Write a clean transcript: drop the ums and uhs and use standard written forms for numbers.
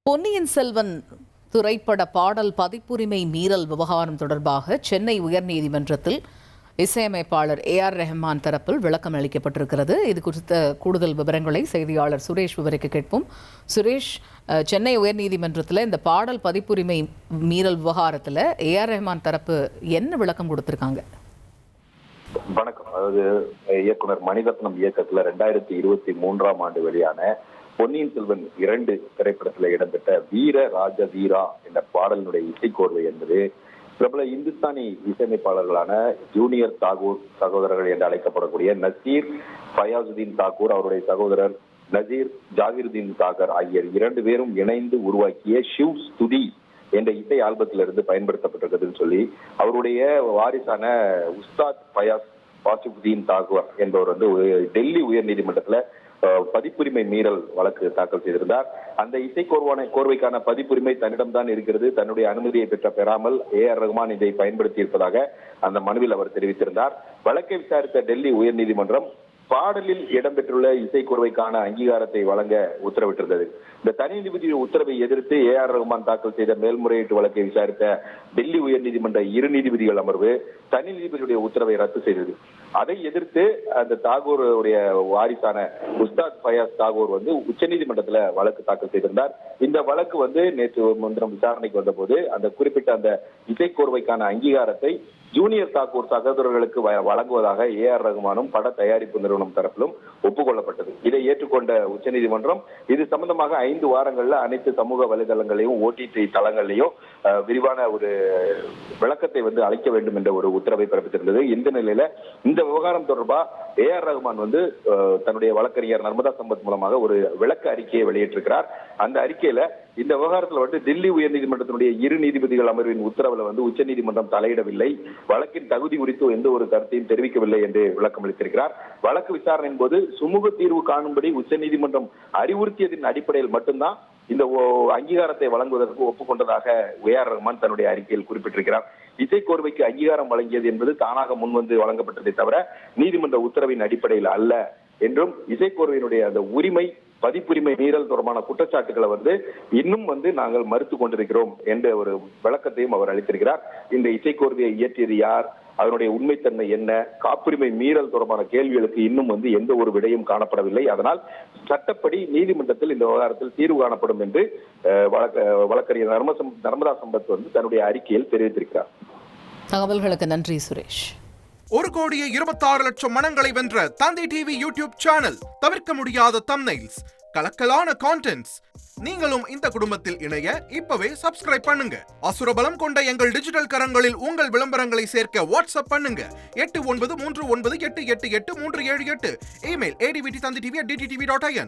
பொன்னியின் செல்வன் திரைப்பட பாடல் பதிப்புரிமை மீறல் விவகாரம் தொடர்பாக சென்னை உயர்நீதிமன்றத்தில் இசையமைப்பாளர் AR ரஹ்மான் தரப்பில் விளக்கம் அளிக்கப்பட்டிருக்கிறது. இது குறித்த கூடுதல் விவரங்களை செய்தியாளர் சுரேஷ் விவரிக்க கேட்போம். சுரேஷ், சென்னை உயர்நீதிமன்றத்தில் இந்த பாடல் பதிப்புரிமை மீறல் விவகாரத்தில் AR ரஹ்மான் தரப்பு என்ன விளக்கம் கொடுத்திருக்காங்க? வணக்கம். அதாவது இயக்குனர் மணிரத்னம் இயக்கத்துல 2023ஆம் ஆண்டு வெளியான பொன்னியின் செல்வன் 2 திரைப்படத்தில் இடம்பெற்ற வீர ராஜ வீரா என்ற பாடலினுடைய இசைக்கோர்வை என்பது பிரபல இந்துஸ்தானி இசையமைப்பாளர்களான ஜூனியர் தாகூர் சகோதரர்கள் என்று அழைக்கப்படக்கூடிய நசீர் ஃபயாசுதீன் தாக்கூர், அவருடைய சகோதரர் நசீர் ஜாகிருதீன் தாகர் ஆகிய 2 பேரும் இணைந்து உருவாக்கிய ஷிவ் ஸ்துதி என்ற இசை ஆல்பத்திலிருந்து பயன்படுத்தப்பட்டிருக்குதுன்னு சொல்லி அவருடைய வாரிசான உஸ்தாத் ஃபயாஸ் வாசிபுதீன் தாகூர் என்பவர் டெல்லி உயர் நீதிமன்றத்துல பதிப்புரிமை மீறல் வழக்கு தாக்கல் செய்திருந்தார். அந்த இசை கோர்வைக்கான பதிப்புரிமை தன்னிடம்தான் இருக்கிறது, தன்னுடைய அனுமதியை பெறாமல் AR ரஹ்மான் இதை பயன்படுத்தி இருப்பதாக அந்த மனுவில் அவர் தெரிவித்திருந்தார். வழக்கை விசாரித்த டெல்லி உயர் நீதிமன்றம் பாடலில் இடம்பெற்றுள்ள இசைக்கோர்வைக்கான அங்கீகாரத்தை வழங்க உத்தரவிட்டிருந்தது. இந்த தனி நீதிபதி உத்தரவை எதிர்த்து AR ரஹ்மான் தாக்கல் செய்த மேல்முறையீட்டு வழக்கை விசாரித்த டெல்லி உயர்நீதிமன்ற 2 நீதிபதிகள் அமர்வு தனி நீதிபதியுடைய உத்தரவை ரத்து செய்தது. அதை எதிர்த்து அந்த தாகூருடைய வாரிசான உஸ்தாத் ஃபயாஸ் தாகூர் உச்சநீதிமன்றத்துல வழக்கு தாக்கல் செய்திருந்தார். இந்த வழக்கு நேற்று முன்தினம் விசாரணைக்கு வந்த போது அந்த குறிப்பிட்ட அந்த இசைக்கோர்வைக்கான அங்கீகாரத்தை ஜூனியர் தாக்கூர் சகோதரர்களுக்கு வழங்குவதாக AR ரஹ்மானும் பட தயாரிப்பு நிறுவனம் தரப்பிலும் ஒப்புக்கொள்ளப்பட்டது. இதை ஏற்றுக்கொண்ட உச்சநீதிமன்றம் இது சம்பந்தமாக 5 வாரங்கள்ல அனைத்து சமூக வலைதளங்களையும் OTT தளங்களையும் விரிவான ஒரு விளக்கத்தை அளிக்க வேண்டும் என்ற ஒரு உத்தரவை பிறப்பித்திருந்தது. இந்த நிலையில இந்த விவகாரம் தொடர்பா AR ரஹ்மான் தன்னுடைய வழக்கறிஞர் நர்மதா சம்பத் மூலமாக ஒரு விளக்க அறிக்கையை வெளியிட்டிருக்கிறார். அந்த அறிக்கையில இந்த விவகாரத்தில் டெல்லி உயர்நீதிமன்றத்தினுடைய 2 நீதிபதிகள் அமர்வின் உத்தரவுல உச்சநீதிமன்றம் தலையிடவில்லை, வழக்கின் தகுதி குறித்து எந்த ஒரு கருத்தையும் தெரிவிக்கவில்லை என்று விளக்கம் அளித்திருக்கிறார். வழக்கு விசாரணையின் போது சுமூக தீர்வு காணும்படி உச்சநீதிமன்றம் அறிவுறுத்தியதின் அடிப்படையில் மட்டும்தான் இந்த அங்கீகாரத்தை வழங்குவதற்கு ஒப்புக்கொண்டதாக AR ரஹ்மான் தன்னுடைய அறிக்கையில் குறிப்பிட்டிருக்கிறார். இசைக்கோர்வைக்கு அங்கீகாரம் வழங்கியது என்பது தானாக முன்வந்து வழங்கப்பட்டதை தவிர நீதிமன்ற உத்தரவின் அடிப்படையில் அல்ல என்றும் இசைக்கோர்வையினுடைய அந்த உரிமை பதிப்புரிமை மீறல் தொடர்பான குற்றச்சாட்டுகளை இன்னும் நாங்கள் மறுத்து கொண்டிருக்கிறோம் என்ற ஒரு விளக்கத்தையும் அவர் அளித்திருக்கிறார். இந்த இசைக்கோர்வையை இயற்றியது யார், அதனுடைய உண்மைத்தன்மை என்ன, காப்புரிமை மீறல் தொடர்பான கேள்விகளுக்கு இன்னும் எந்த ஒரு விடையும் காணப்படவில்லை. அதனால் சட்டப்படி நீதிமன்றத்தில் இந்த விவகாரத்தில் தீர்வு காணப்படும் என்று வழக்கறிஞர் நர்மதா சம்பத் தன்னுடைய அறிக்கையில் தெரிவித்திருக்கிறார். தகவல்களுக்கு நன்றி சுரேஷ். 1,26,00,000 மனங்களை வென்ற தந்தி டிவி யூடியூப் சேனல். தவிர்க்க முடியாத தம்ப்நெயில்ஸ், கலக்கலான கான்டென்ட்ஸ். நீங்களும் இந்த குடும்பத்தில் இணைய இப்பவே சப்ஸ்கிரைப் பண்ணுங்க. அசுரபலம் கொண்ட எங்கள் டிஜிட்டல் கரங்களில் உங்கள் விளம்பரங்களை சேர்க்க வாட்ஸ்அப் பண்ணுங்க. 8939888378. Email advttv@dttv.in.